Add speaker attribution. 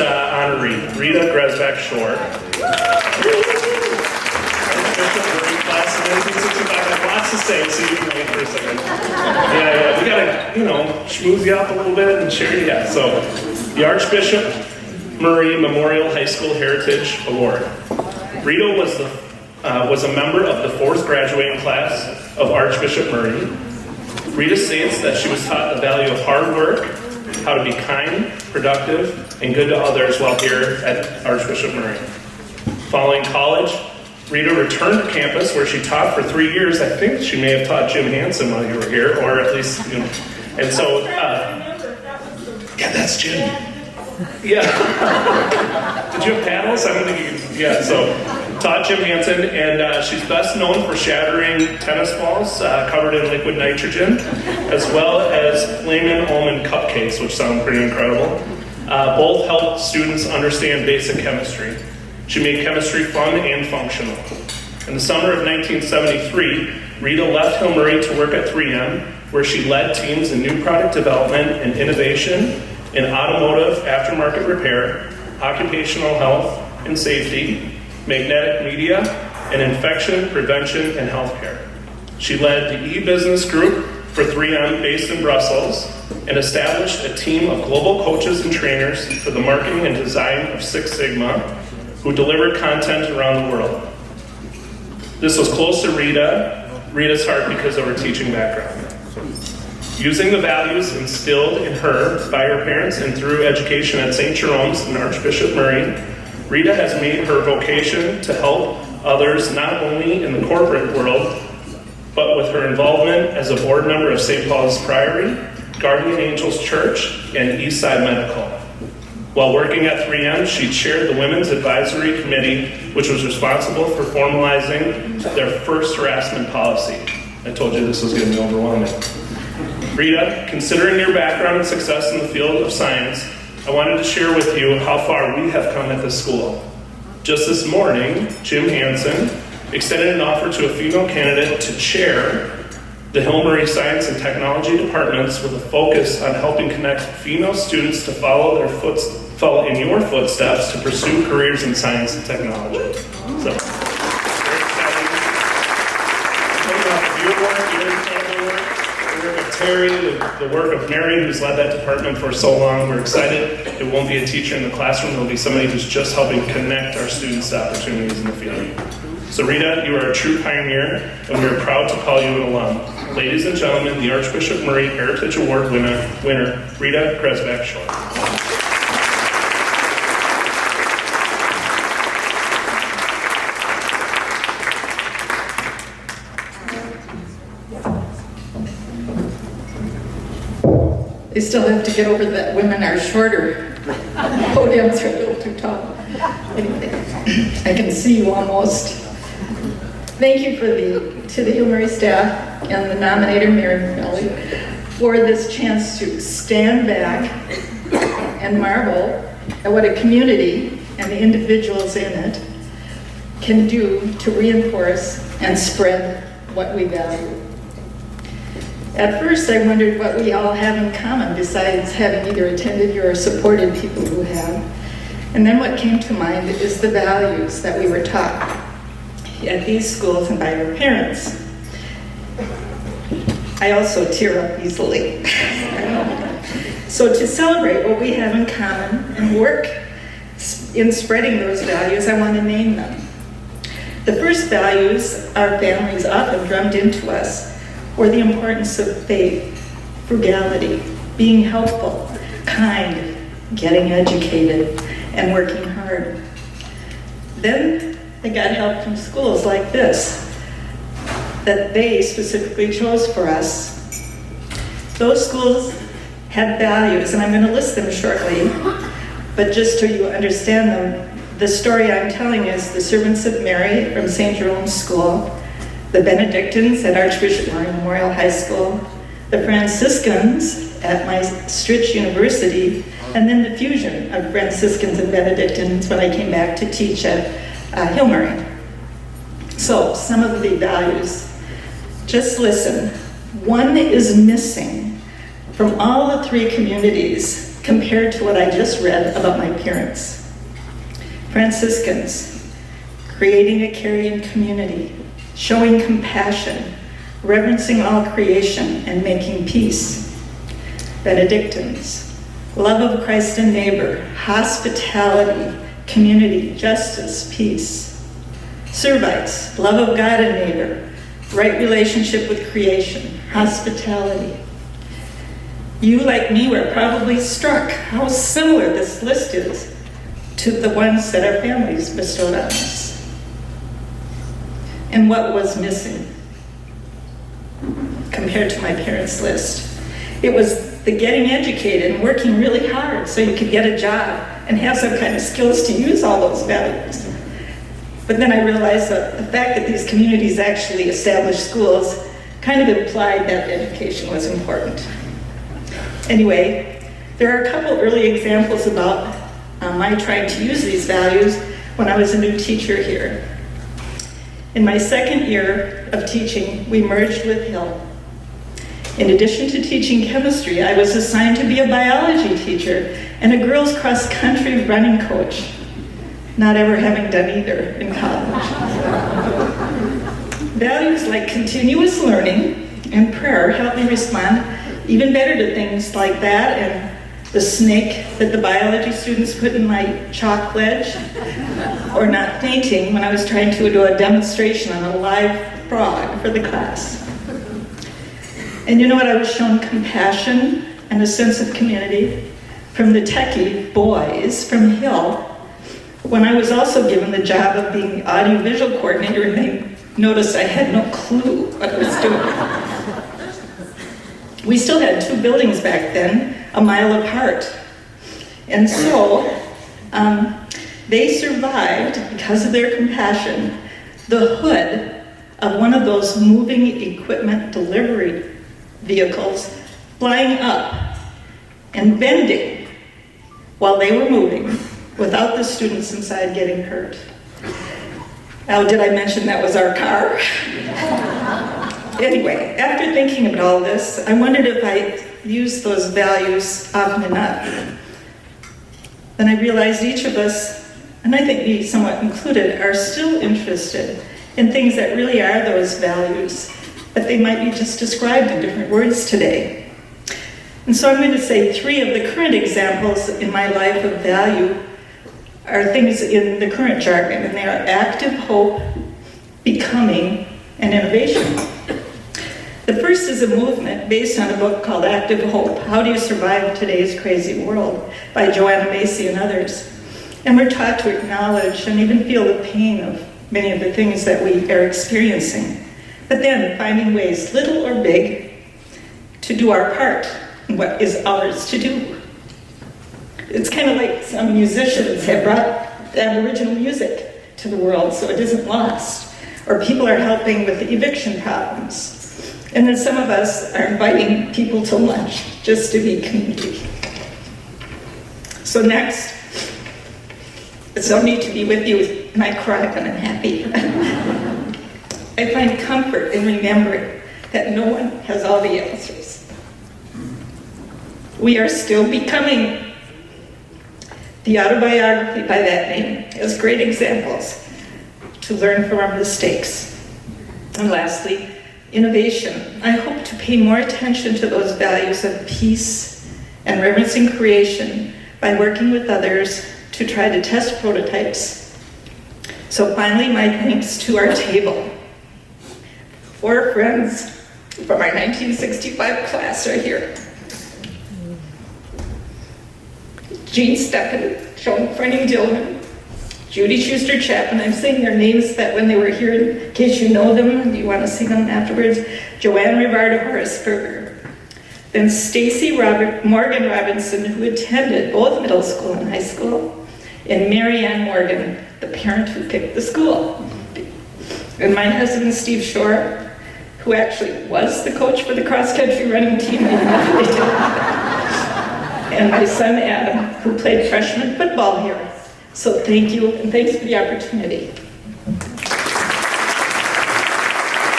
Speaker 1: honoree, Rita Gresback Shor. Archbishop Marie class of 1965. I have lots to say, so you can wait for a second. Yeah, we gotta, schmooze you up a little bit and share you. Yeah, so the Archbishop Murray Memorial High School Heritage Award. Rita was a member of the 4th graduating class of Archbishop Murray. Rita states that she was taught the value of hard work, how to be kind, productive, and good to others while here at Archbishop Murray. Following college, Rita returned to campus where she taught for 3 years. I think she may have taught Jim Hansen while you were here, or at least, and so, yeah, that's Jim. Yeah. Did you have paddles? I don't think you could, yeah, so taught Jim Hansen, and she's best known for shattering tennis balls covered in liquid nitrogen, as well as flaming almond cupcakes, which sound pretty incredible. Both help students understand basic chemistry. She made chemistry fun and functional. In the summer of 1973, Rita left Hill Murray to work at 3M, where she led teams in new product development and innovation in automotive aftermarket repair, occupational health and safety, magnetic media, and infection prevention and healthcare. She led the e-business group for 3M based in Brussels and established a team of global coaches and trainers for the marketing and design of Six Sigma, who delivered content around the world. This was close to Rita's heart because of her teaching background. Using the values instilled in her by her parents and through education at St. Jerome's and Archbishop Murray, Rita has made her vocation to help others not only in the corporate world, but with her involvement as a board member of St. Paul's Priory, Guardian Angels Church, and Eastside Medical. While working at 3M, she chaired the Women's Advisory Committee, which was responsible for formalizing their first harassment policy. I told you this was going to be overwhelming. Rita, considering your background and success in the field of science, I wanted to share with you how far we have come at this school. Just this morning, Jim Hansen extended an offer to a female candidate to chair the Hill Murray Science and Technology departments with a focus on helping connect female students to follow in your footsteps to pursue careers in science and technology. So, very exciting. Coming off of your work, your incredible work, the work of Terry, the work of Mary, who's led that department for so long. We're excited. It won't be a teacher in the classroom. It'll be somebody who's just helping connect our students to opportunities in the field. So Rita, you are a true pioneer, and we are proud to call you an alum. Ladies and gentlemen, the Archbishop Murray Heritage Award winner, Rita Gresback Shor.
Speaker 2: They still have to get over that women are shorter. Podiums are a little too tall. Anyway, I can see you almost. Thank you to the Hill Murray staff and the nominator, Mary Melly, for this chance to stand back and marvel at what a community and the individuals in it can do to reinforce and spread what we value. At first, I wondered what we all have in common besides having either attended or supported people who have. And then what came to mind is the values that we were taught at these schools and by our parents. I also tear up easily. So to celebrate what we have in common and work in spreading those values, I want to name them. The first values our families often drummed into us were the importance of faith, frugality, being helpful, kind, getting educated, and working hard. Then they got help from schools like this that they specifically chose for us. Those schools had values, and I'm going to list them shortly, but just so you understand them, the story I'm telling is the Servants of Mary from St. Jerome's School, the Benedictines at Archbishop Murray Memorial High School, the Franciscans at my Stritch University, and then the fusion of Franciscans and Benedictines when I came back to teach at Hill Murray. So, some of the values. Just listen. One is missing from all the three communities compared to what I just read about my parents. Franciscans, creating a caring community, showing compassion, reverencing all creation, and making peace. Benedictines, love of Christ and neighbor, hospitality, community, justice, peace. Servites, love of God and neighbor, right relationship with creation, hospitality. You, like me, were probably struck how similar this list is to the ones that our families bestowed on us. And what was missing compared to my parents' list? It was the getting educated and working really hard so you could get a job and have some kind of skills to use all those values. But then I realized that the fact that these communities actually established schools kind of implied that education was important. Anyway, there are a couple early examples about my trying to use these values when I was a new teacher here. In my second year of teaching, we merged with Hill. In addition to teaching chemistry, I was assigned to be a biology teacher and a girls' cross-country running coach, not ever having done either in college. Values like continuous learning and prayer helped me respond even better to things like that and the snake that the biology students put in my chalk ledge, or not fainting when I was trying to do a demonstration on a live frog for the class. And you know what? I was shown compassion and a sense of community from the techie boys from Hill when I was also given the job of being the audiovisual coordinator, and they noticed I had no clue what I was doing. We still had two buildings back then, a mile apart. And so they survived, because of their compassion, the hood of one of those moving equipment delivery vehicles flying up and bending while they were moving without the students inside getting hurt. Now, did I mention that was our car? Anyway, after thinking about all this, I wondered if I used those values often enough. Then I realized each of us, and I think me somewhat included, are still interested in things that really are those values, but they might be just described in different words today. And so I'm going to say three of the current examples in my life of value are things in the current jargon, and they are active hope, becoming, and innovation. The first is a movement based on a book called Active Hope, How Do You Survive Today's Crazy World, by Joanna Macy and others. And we're taught to acknowledge and even feel the pain of many of the things that we are experiencing, but then finding ways, little or big, to do our part in what is ours to do. It's kind of like some musicians have brought Aboriginal music to the world so it isn't lost, or people are helping with the eviction problems. And then some of us are inviting people to lunch just to be community. So next, it's so neat to be with you, and I cry when I'm happy. I find comfort in remembering that no one has all the answers. We are still becoming. The autobiography by that name has great examples to learn from our mistakes. And lastly, innovation. I hope to pay more attention to those values of peace and reverencing creation by working with others to try to test prototypes. So finally, my thanks to our table. 4 friends from our 1965 class are here. Jean Steppen, Sean Frenning Dillman, Judy Schuster Chapman. I'm saying their names that when they were here, in case you know them and you want to see them afterwards. Joanne Rivardo Horaceberger. Then Stacy Morgan Robinson, who attended both middle school and high school. And Mary Ann Morgan, the parent who picked the school. And my husband, Steve Shor, who actually was the coach for the cross-country running team. And my son, Adam, who played freshman football here. So thank you, and thanks for the opportunity.